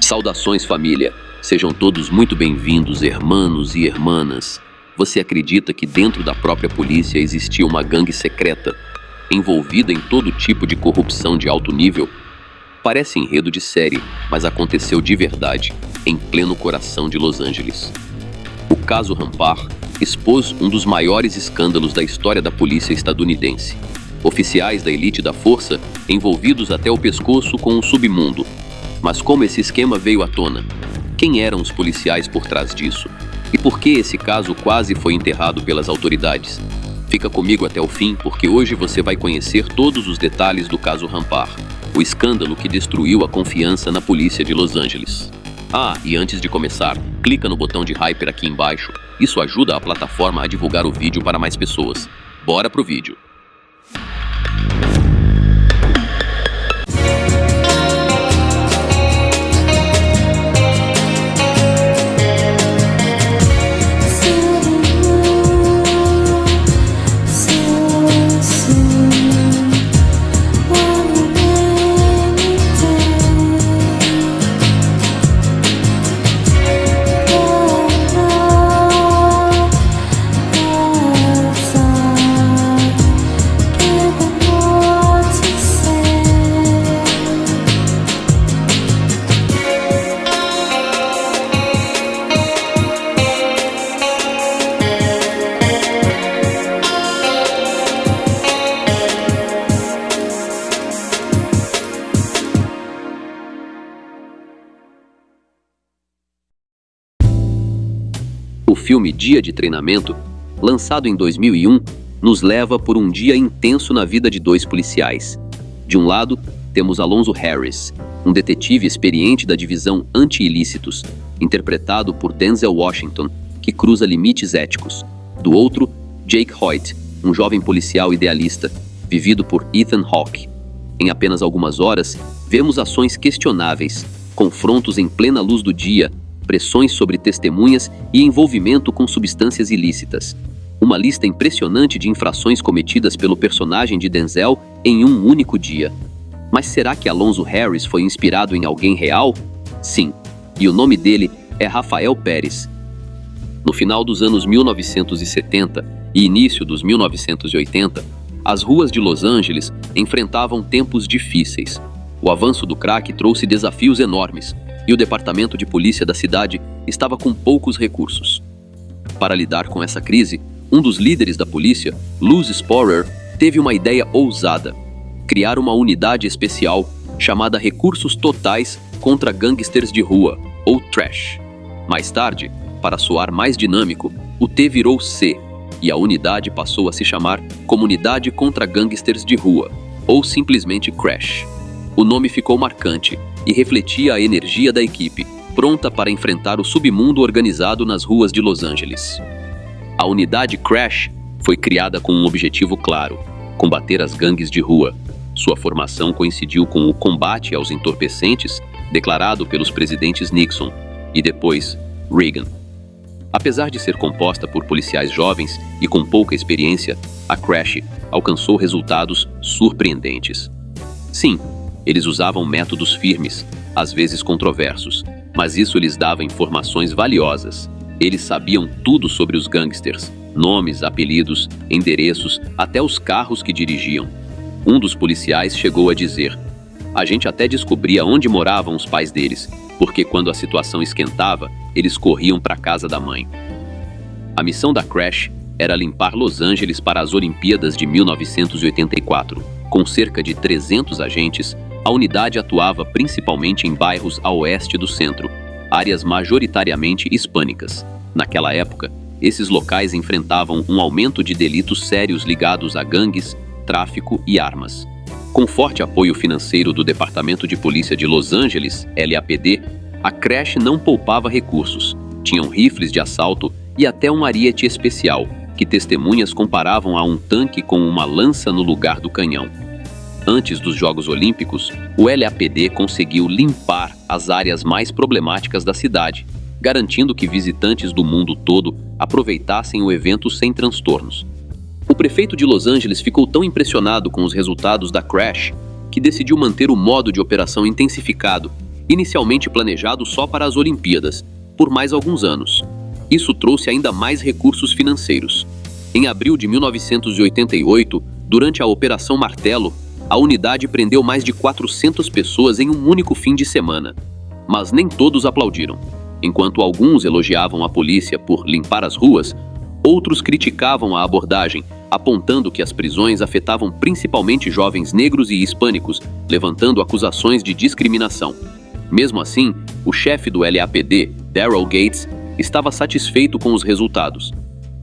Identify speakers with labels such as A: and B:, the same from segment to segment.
A: Saudações, família. Sejam todos muito bem-vindos, hermanos e hermanas. Você acredita que dentro da própria polícia existia uma gangue secreta, envolvida em todo tipo de corrupção de alto nível? Parece enredo de série, mas aconteceu de verdade, em pleno coração de Los Angeles. O caso Rampart expôs um dos maiores escândalos da história da polícia estadunidense. Oficiais da elite da força envolvidos até o pescoço com o submundo. Mas como esse esquema veio à tona? Quem eram os policiais por trás disso? E por que esse caso quase foi enterrado pelas autoridades? Fica comigo até o fim, porque hoje você vai conhecer todos os detalhes do caso Rampart, o escândalo que destruiu a confiança na polícia de Los Angeles. E antes de começar, clica no botão de hyper aqui embaixo. Isso ajuda a plataforma a divulgar o vídeo para mais pessoas. Bora pro vídeo! O filme Dia de Treinamento, lançado em 2001, nos leva por um dia intenso na vida de dois policiais. De um lado, temos Alonzo Harris, um detetive experiente da divisão anti-ilícitos, interpretado por Denzel Washington, que cruza limites éticos. Do outro, Jake Hoyt, um jovem policial idealista, vivido por Ethan Hawke. Em apenas algumas horas, vemos ações questionáveis, confrontos em plena luz do dia, pressões sobre testemunhas e envolvimento com substâncias ilícitas. Uma lista impressionante de infrações cometidas pelo personagem de Denzel em um único dia. Mas será que Alonzo Harris foi inspirado em alguém real? Sim, e o nome dele é Rafael Pérez. No final dos anos 1970 e início dos 1980, as ruas de Los Angeles enfrentavam tempos difíceis. O avanço do crack trouxe desafios enormes, e o departamento de polícia da cidade estava com poucos recursos. Para lidar com essa crise, um dos líderes da polícia, Luz Sporer, teve uma ideia ousada: criar uma unidade especial chamada Recursos Totais contra Gangsters de Rua, ou Trash. Mais tarde, para soar mais dinâmico, o T virou C, e a unidade passou a se chamar Comunidade contra Gangsters de Rua, ou simplesmente Crash. O nome ficou marcante e refletia a energia da equipe, pronta para enfrentar o submundo organizado nas ruas de Los Angeles. A unidade Crash foi criada com um objetivo claro: combater as gangues de rua. Sua formação coincidiu com o combate aos entorpecentes, declarado pelos presidentes Nixon e depois Reagan. Apesar de ser composta por policiais jovens e com pouca experiência, a Crash alcançou resultados surpreendentes. Sim, eles usavam métodos firmes, às vezes controversos, mas isso lhes dava informações valiosas. Eles sabiam tudo sobre os gangsters: nomes, apelidos, endereços, até os carros que dirigiam. Um dos policiais chegou a dizer: "A gente até descobria onde moravam os pais deles, porque quando a situação esquentava, eles corriam para a casa da mãe." A missão da Crash era limpar Los Angeles para as Olimpíadas de 1984. Com cerca de 300 agentes, a unidade atuava principalmente em bairros a oeste do centro, áreas majoritariamente hispânicas. Naquela época, esses locais enfrentavam um aumento de delitos sérios ligados a gangues, tráfico e armas. Com forte apoio financeiro do Departamento de Polícia de Los Angeles, LAPD, a Crash não poupava recursos. Tinham rifles de assalto e até um ariete especial, que testemunhas comparavam a um tanque com uma lança no lugar do canhão. Antes dos Jogos Olímpicos, o LAPD conseguiu limpar as áreas mais problemáticas da cidade, garantindo que visitantes do mundo todo aproveitassem o evento sem transtornos. O prefeito de Los Angeles ficou tão impressionado com os resultados da Crash que decidiu manter o modo de operação intensificado inicialmente planejado só para as Olimpíadas, por mais alguns anos. Isso trouxe ainda mais recursos financeiros. Em abril de 1988, durante a Operação Martelo, a unidade prendeu mais de 400 pessoas em um único fim de semana. Mas nem todos aplaudiram. Enquanto alguns elogiavam a polícia por limpar as ruas, outros criticavam a abordagem, apontando que as prisões afetavam principalmente jovens negros e hispânicos, levantando acusações de discriminação. Mesmo assim, o chefe do LAPD, Daryl Gates, estava satisfeito com os resultados.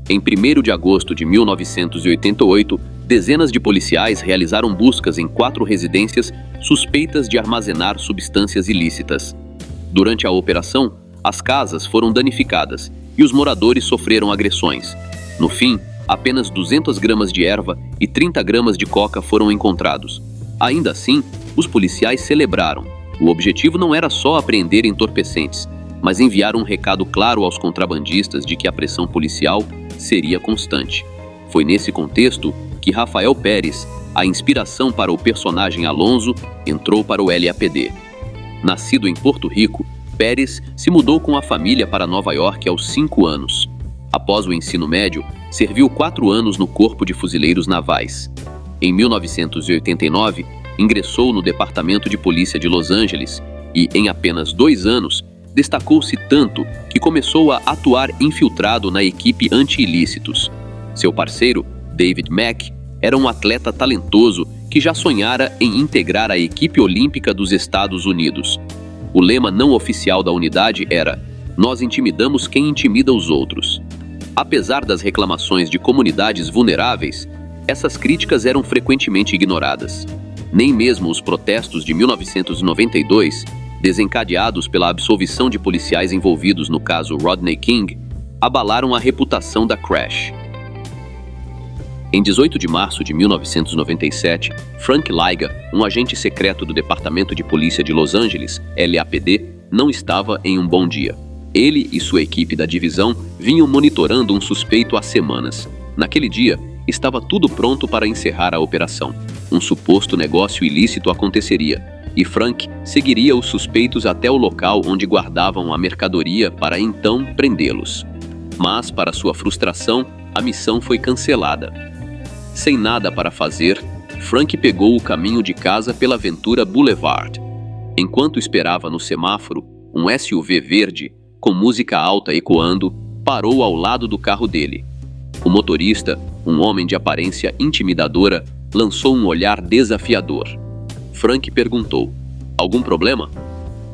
A: Em 1º de agosto de 1988, dezenas de policiais realizaram buscas em 4 residências suspeitas de armazenar substâncias ilícitas. Durante a operação, as casas foram danificadas e os moradores sofreram agressões. No fim, apenas 200 gramas de erva e 30 gramas de coca foram encontrados. Ainda assim, os policiais celebraram. O objetivo não era só apreender entorpecentes, mas enviar um recado claro aos contrabandistas de que a pressão policial seria constante. Foi nesse contexto que Rafael Pérez, a inspiração para o personagem Alonzo, entrou para o LAPD. Nascido em Porto Rico, Pérez se mudou com a família para Nova York aos 5 anos. Após o ensino médio, serviu 4 anos no Corpo de Fuzileiros Navais. Em 1989, ingressou no Departamento de Polícia de Los Angeles e, em apenas 2 anos, destacou-se tanto que começou a atuar infiltrado na equipe anti-ilícitos. Seu parceiro, David Mack, era um atleta talentoso que já sonhara em integrar a equipe olímpica dos Estados Unidos. O lema não oficial da unidade era: "Nós intimidamos quem intimida os outros". Apesar das reclamações de comunidades vulneráveis, essas críticas eram frequentemente ignoradas. Nem mesmo os protestos de 1992, desencadeados pela absolvição de policiais envolvidos no caso Rodney King, abalaram a reputação da Crash. Em 18 de março de 1997, Frank Liga, um agente secreto do Departamento de Polícia de Los Angeles, LAPD, não estava em um bom dia. Ele e sua equipe da divisão vinham monitorando um suspeito há semanas. Naquele dia, estava tudo pronto para encerrar a operação. Um suposto negócio ilícito aconteceria, e Frank seguiria os suspeitos até o local onde guardavam a mercadoria para então prendê-los. Mas, para sua frustração, a missão foi cancelada. Sem nada para fazer, Frank pegou o caminho de casa pela Ventura Boulevard. Enquanto esperava no semáforo, um SUV verde, com música alta ecoando, parou ao lado do carro dele. O motorista, um homem de aparência intimidadora, lançou um olhar desafiador. Frank perguntou: "Algum problema?"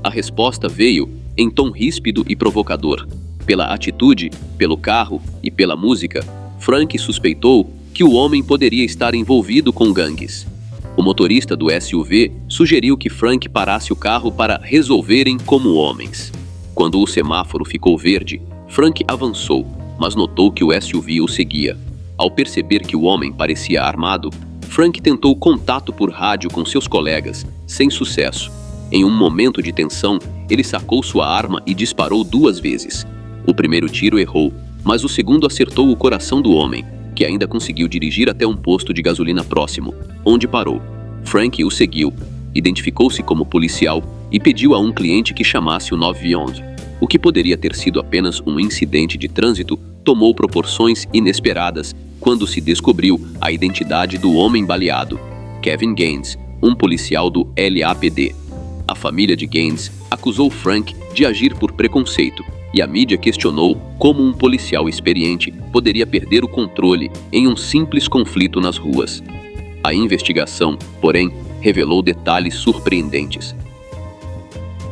A: A resposta veio em tom ríspido e provocador. Pela atitude, pelo carro e pela música, Frank suspeitou que o homem poderia estar envolvido com gangues. O motorista do SUV sugeriu que Frank parasse o carro para resolverem como homens. Quando o semáforo ficou verde, Frank avançou, mas notou que o SUV o seguia. Ao perceber que o homem parecia armado, Frank tentou contato por rádio com seus colegas, sem sucesso. Em um momento de tensão, ele sacou sua arma e disparou 2 vezes. O primeiro tiro errou, mas o segundo acertou o coração do homem, que ainda conseguiu dirigir até um posto de gasolina próximo, onde parou. Frank o seguiu, identificou-se como policial e pediu a um cliente que chamasse o 911. O que poderia ter sido apenas um incidente de trânsito tomou proporções inesperadas quando se descobriu a identidade do homem baleado, Kevin Gaines, um policial do LAPD. A família de Gaines acusou Frank de agir por preconceito, e a mídia questionou como um policial experiente poderia perder o controle em um simples conflito nas ruas. A investigação, porém, revelou detalhes surpreendentes.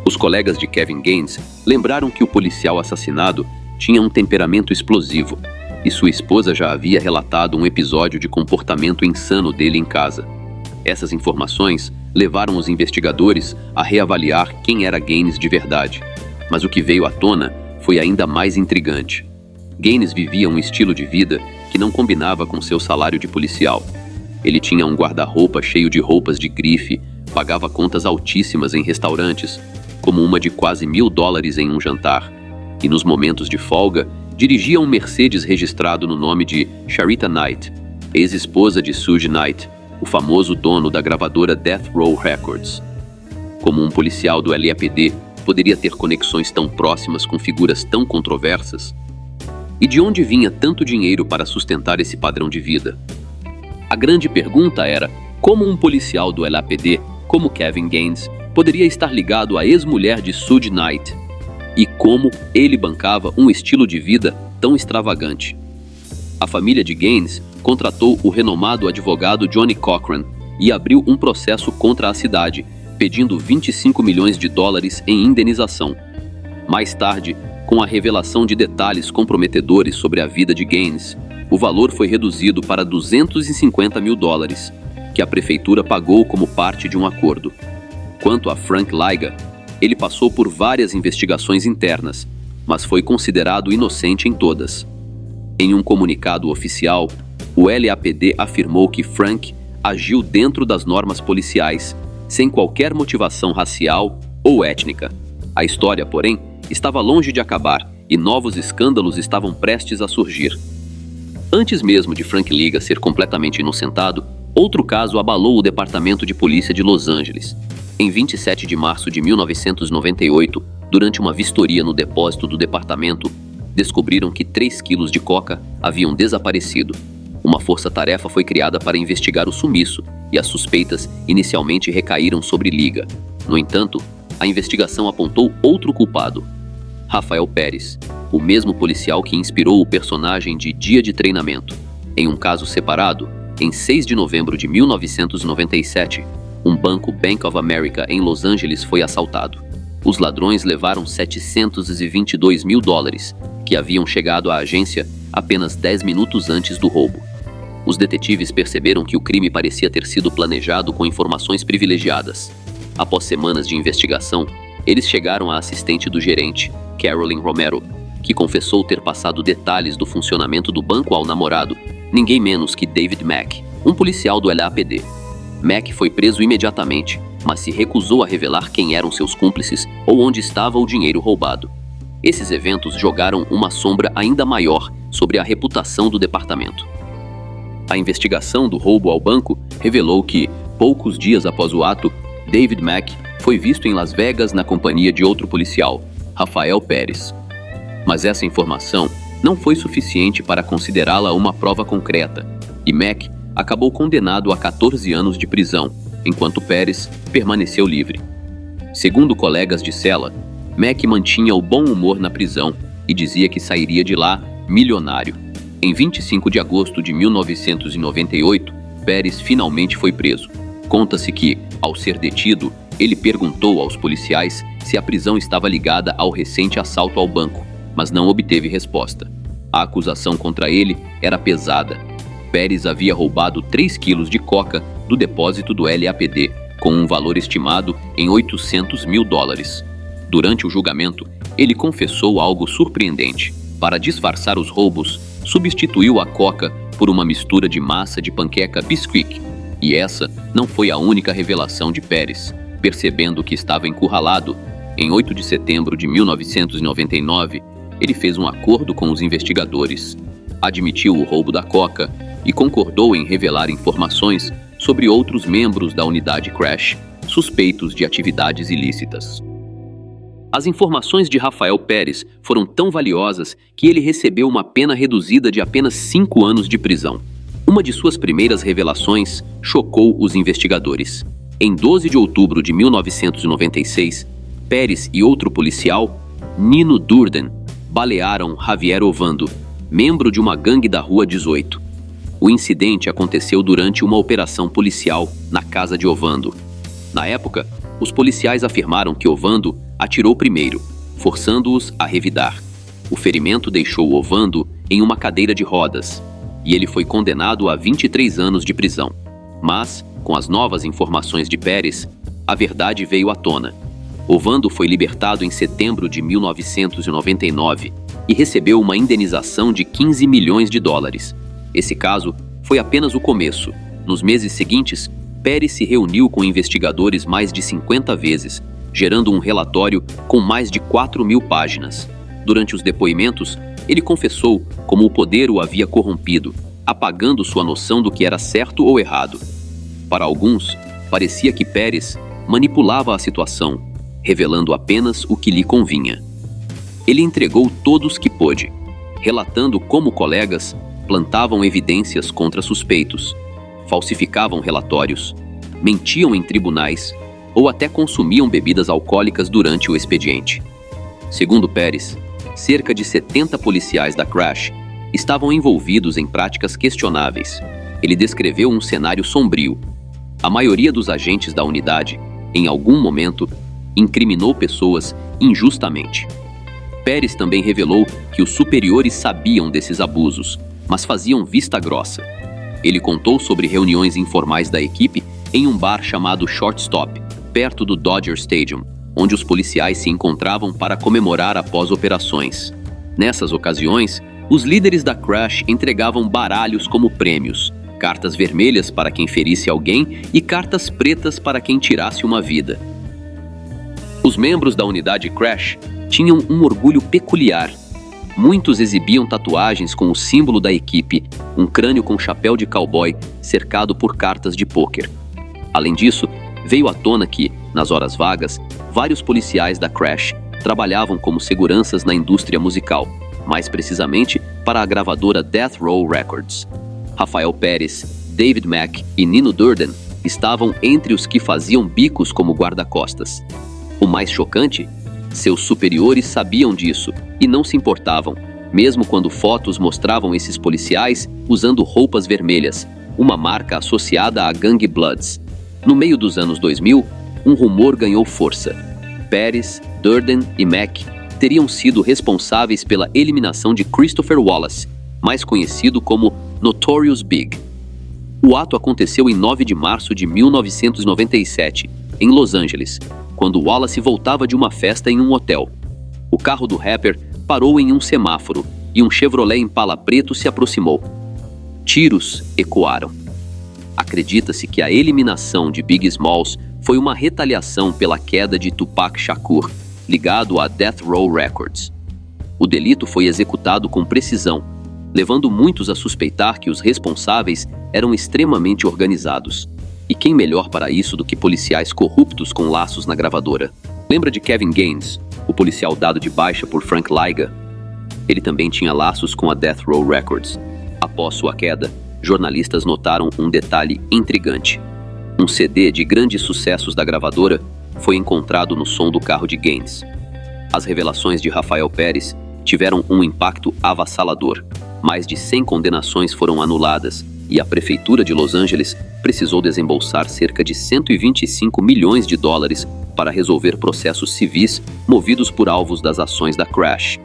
A: Os colegas de Kevin Gaines lembraram que o policial assassinado tinha um temperamento explosivo, e sua esposa já havia relatado um episódio de comportamento insano dele em casa. Essas informações levaram os investigadores a reavaliar quem era Gaines de verdade, mas o que veio à tona foi ainda mais intrigante. Gaines vivia um estilo de vida que não combinava com seu salário de policial. Ele tinha um guarda-roupa cheio de roupas de grife, pagava contas altíssimas em restaurantes, como uma de quase $1.000 em um jantar, e nos momentos de folga, dirigia um Mercedes registrado no nome de Sharita Knight, ex-esposa de Suge Knight, o famoso dono da gravadora Death Row Records. Como um policial do LAPD poderia ter conexões tão próximas com figuras tão controversas? E de onde vinha tanto dinheiro para sustentar esse padrão de vida? A grande pergunta era como um policial do LAPD, como Kevin Gaines, poderia estar ligado à ex-mulher de Suge Knight? E como ele bancava um estilo de vida tão extravagante? A família de Gaines contratou o renomado advogado Johnny Cochran e abriu um processo contra a cidade, pedindo 25 milhões de dólares em indenização. Mais tarde, com a revelação de detalhes comprometedores sobre a vida de Gaines, o valor foi reduzido para 250 mil dólares, que a prefeitura pagou como parte de um acordo. Quanto a Frank Liga, ele passou por várias investigações internas, mas foi considerado inocente em todas. Em um comunicado oficial, o LAPD afirmou que Frank agiu dentro das normas policiais, sem qualquer motivação racial ou étnica. A história, porém, estava longe de acabar e novos escândalos estavam prestes a surgir. Antes mesmo de Frank Liga ser completamente inocentado, outro caso abalou o Departamento de Polícia de Los Angeles. Em 27 de março de 1998, durante uma vistoria no depósito do departamento, descobriram que 3 quilos de coca haviam desaparecido. Uma força-tarefa foi criada para investigar o sumiço e as suspeitas inicialmente recaíram sobre Liga. No entanto, a investigação apontou outro culpado, Rafael Pérez, o mesmo policial que inspirou o personagem de Dia de Treinamento. Em um caso separado, em 6 de novembro de 1997, um banco Bank of America em Los Angeles foi assaltado. Os ladrões levaram 722 mil dólares, que haviam chegado à agência apenas 10 minutos antes do roubo. Os detetives perceberam que o crime parecia ter sido planejado com informações privilegiadas. Após semanas de investigação, eles chegaram à assistente do gerente, Carolyn Romero, que confessou ter passado detalhes do funcionamento do banco ao namorado, ninguém menos que David Mack, um policial do LAPD. Mack foi preso imediatamente, mas se recusou a revelar quem eram seus cúmplices ou onde estava o dinheiro roubado. Esses eventos jogaram uma sombra ainda maior sobre a reputação do departamento. A investigação do roubo ao banco revelou que, poucos dias após o ato, David Mack foi visto em Las Vegas na companhia de outro policial, Rafael Pérez. Mas essa informação não foi suficiente para considerá-la uma prova concreta, e Mack acabou condenado a 14 anos de prisão, enquanto Pérez permaneceu livre. Segundo colegas de cela, Mack mantinha o bom humor na prisão e dizia que sairia de lá milionário. Em 25 de agosto de 1998, Pérez finalmente foi preso. Conta-se que, ao ser detido, ele perguntou aos policiais se a prisão estava ligada ao recente assalto ao banco, mas não obteve resposta. A acusação contra ele era pesada. Pérez havia roubado 3 quilos de coca do depósito do LAPD, com um valor estimado em 800 mil dólares. Durante o julgamento, ele confessou algo surpreendente. Para disfarçar os roubos, substituiu a coca por uma mistura de massa de panqueca Bisquick. E essa não foi a única revelação de Pérez. Percebendo que estava encurralado, em 8 de setembro de 1999, ele fez um acordo com os investigadores, admitiu o roubo da coca e concordou em revelar informações sobre outros membros da unidade Crash, suspeitos de atividades ilícitas. As informações de Rafael Pérez foram tão valiosas que ele recebeu uma pena reduzida de apenas 5 anos de prisão. Uma de suas primeiras revelações chocou os investigadores. Em 12 de outubro de 1996, Pérez e outro policial, Nino Durden, balearam Javier Ovando, membro de uma gangue da Rua 18. O incidente aconteceu durante uma operação policial na casa de Ovando. Na época, os policiais afirmaram que Ovando atirou primeiro, forçando-os a revidar. O ferimento deixou Ovando em uma cadeira de rodas, e ele foi condenado a 23 anos de prisão. Mas, com as novas informações de Pérez, a verdade veio à tona. Ovando foi libertado em setembro de 1999 e recebeu uma indenização de 15 milhões de dólares. Esse caso foi apenas o começo. Nos meses seguintes, Pérez se reuniu com investigadores mais de 50 vezes, gerando um relatório com mais de 4.000 páginas. Durante os depoimentos, ele confessou como o poder o havia corrompido, apagando sua noção do que era certo ou errado. Para alguns, parecia que Pérez manipulava a situação, revelando apenas o que lhe convinha. Ele entregou todos que pôde, relatando como colegas plantavam evidências contra suspeitos, falsificavam relatórios, mentiam em tribunais ou até consumiam bebidas alcoólicas durante o expediente. Segundo Pérez, cerca de 70 policiais da Crash estavam envolvidos em práticas questionáveis. Ele descreveu um cenário sombrio. A maioria dos agentes da unidade, em algum momento, incriminou pessoas injustamente. Pérez também revelou que os superiores sabiam desses abusos, mas faziam vista grossa. Ele contou sobre reuniões informais da equipe em um bar chamado Shortstop, perto do Dodger Stadium, onde os policiais se encontravam para comemorar após operações. Nessas ocasiões, os líderes da Crash entregavam baralhos como prêmios, cartas vermelhas para quem ferisse alguém e cartas pretas para quem tirasse uma vida. Os membros da unidade Crash tinham um orgulho peculiar. Muitos exibiam tatuagens com o símbolo da equipe, um crânio com chapéu de cowboy cercado por cartas de pôquer. Além disso, veio à tona que, nas horas vagas, vários policiais da Crash trabalhavam como seguranças na indústria musical, mais precisamente para a gravadora Death Row Records. Rafael Pérez, David Mack e Nino Durden estavam entre os que faziam bicos como guarda-costas. O mais chocante? Seus superiores sabiam disso e não se importavam, mesmo quando fotos mostravam esses policiais usando roupas vermelhas, uma marca associada à Gangue Bloods. No meio dos anos 2000, um rumor ganhou força. Pérez, Durden e Mack teriam sido responsáveis pela eliminação de Christopher Wallace, mais conhecido como Notorious Big. O ato aconteceu em 9 de março de 1997, em Los Angeles, quando Wallace voltava de uma festa em um hotel. O carro do rapper parou em um semáforo e um Chevrolet Impala preto se aproximou. Tiros ecoaram. Acredita-se que a eliminação de Biggie Smalls foi uma retaliação pela queda de Tupac Shakur, ligado à Death Row Records. O delito foi executado com precisão, levando muitos a suspeitar que os responsáveis eram extremamente organizados. E quem melhor para isso do que policiais corruptos com laços na gravadora? Lembra de Kevin Gaines, o policial dado de baixa por Frank Liga? Ele também tinha laços com a Death Row Records. Após sua queda, jornalistas notaram um detalhe intrigante. Um CD de grandes sucessos da gravadora foi encontrado no som do carro de Gaines. As revelações de Rafael Pérez tiveram um impacto avassalador. Mais de 100 condenações foram anuladas e a prefeitura de Los Angeles precisou desembolsar cerca de 125 milhões de dólares para resolver processos civis movidos por alvos das ações da Crash.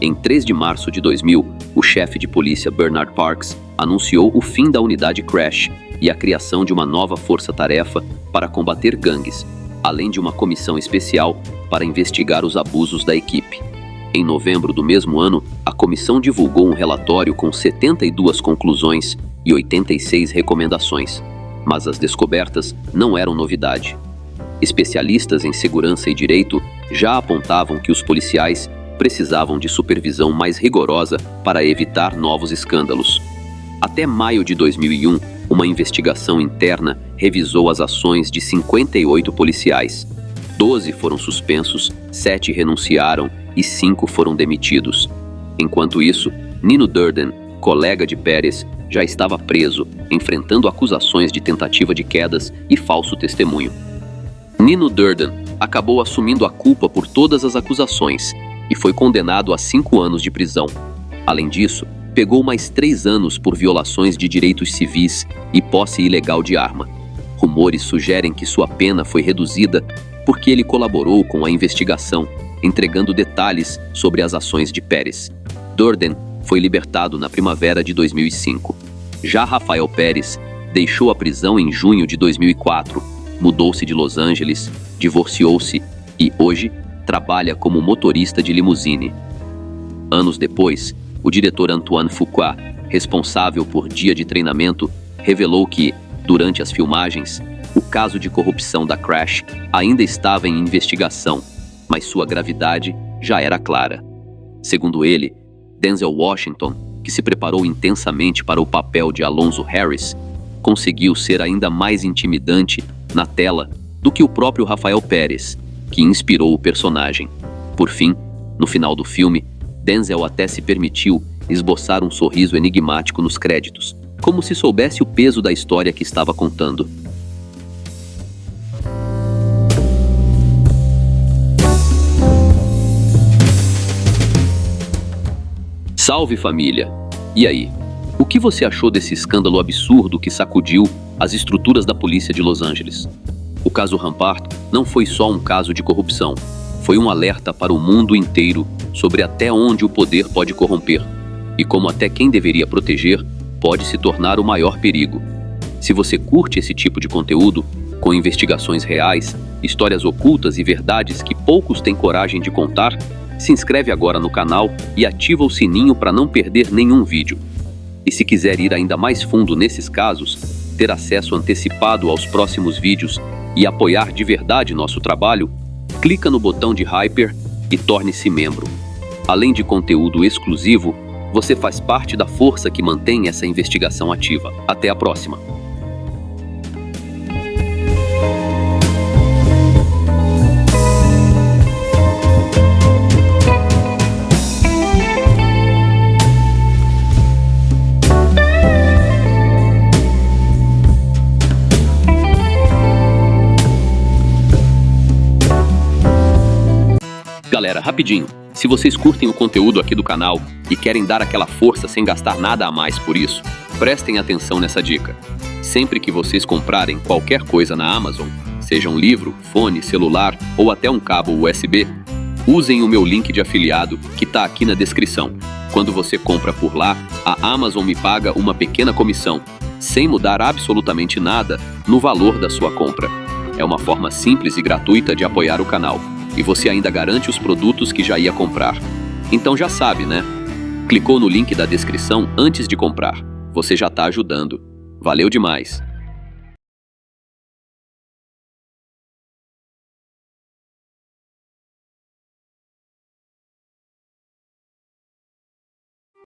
A: Em 3 de março de 2000, o chefe de polícia Bernard Parks anunciou o fim da unidade Crash e a criação de uma nova força-tarefa para combater gangues, além de uma comissão especial para investigar os abusos da equipe. Em novembro do mesmo ano, a comissão divulgou um relatório com 72 conclusões e 86 recomendações, mas as descobertas não eram novidade. Especialistas em segurança e direito já apontavam que os policiais precisavam de supervisão mais rigorosa para evitar novos escândalos. Até maio de 2001, uma investigação interna revisou as ações de 58 policiais. 12 foram suspensos, 7 renunciaram e 5 foram demitidos. Enquanto isso, Nino Durden, colega de Pérez, já estava preso, enfrentando acusações de tentativa de quedas e falso testemunho. Nino Durden acabou assumindo a culpa por todas as acusações e foi condenado a 5 anos de prisão. Além disso, pegou mais 3 anos por violações de direitos civis e posse ilegal de arma. Rumores sugerem que sua pena foi reduzida porque ele colaborou com a investigação, entregando detalhes sobre as ações de Pérez. Durden foi libertado na primavera de 2005. Já Rafael Pérez deixou a prisão em junho de 2004, mudou-se de Los Angeles, divorciou-se e, hoje, trabalha como motorista de limusine. Anos depois, o diretor Antoine Fuqua, responsável por Dia de Treinamento, revelou que, durante as filmagens, o caso de corrupção da Crash ainda estava em investigação, mas sua gravidade já era clara. Segundo ele, Denzel Washington, que se preparou intensamente para o papel de Alonzo Harris, conseguiu ser ainda mais intimidante na tela do que o próprio Rafael Pérez, que inspirou o personagem. Por fim, no final do filme, Denzel até se permitiu esboçar um sorriso enigmático nos créditos, como se soubesse o peso da história que estava contando. Salve, família! E aí? O que você achou desse escândalo absurdo que sacudiu as estruturas da polícia de Los Angeles? O caso Rampart não foi só um caso de corrupção, foi um alerta para o mundo inteiro sobre até onde o poder pode corromper e como até quem deveria proteger pode se tornar o maior perigo. Se você curte esse tipo de conteúdo, com investigações reais, histórias ocultas e verdades que poucos têm coragem de contar, se inscreve agora no canal e ativa o sininho para não perder nenhum vídeo. E se quiser ir ainda mais fundo nesses casos, ter acesso antecipado aos próximos vídeos e apoiar de verdade nosso trabalho, clica no botão de Hyper e torne-se membro. Além de conteúdo exclusivo, você faz parte da força que mantém essa investigação ativa. Até a próxima! Galera, rapidinho, se vocês curtem o conteúdo aqui do canal e querem dar aquela força sem gastar nada a mais por isso, prestem atenção nessa dica. Sempre que vocês comprarem qualquer coisa na Amazon, seja um livro, fone, celular ou até um cabo USB, usem o meu link de afiliado que está aqui na descrição. Quando você compra por lá, a Amazon me paga uma pequena comissão, sem mudar absolutamente nada no valor da sua compra. É uma forma simples e gratuita de apoiar o canal. E você ainda garante os produtos que já ia comprar. Então já sabe, né? Clicou no link da descrição antes de comprar. Você já está ajudando. Valeu demais!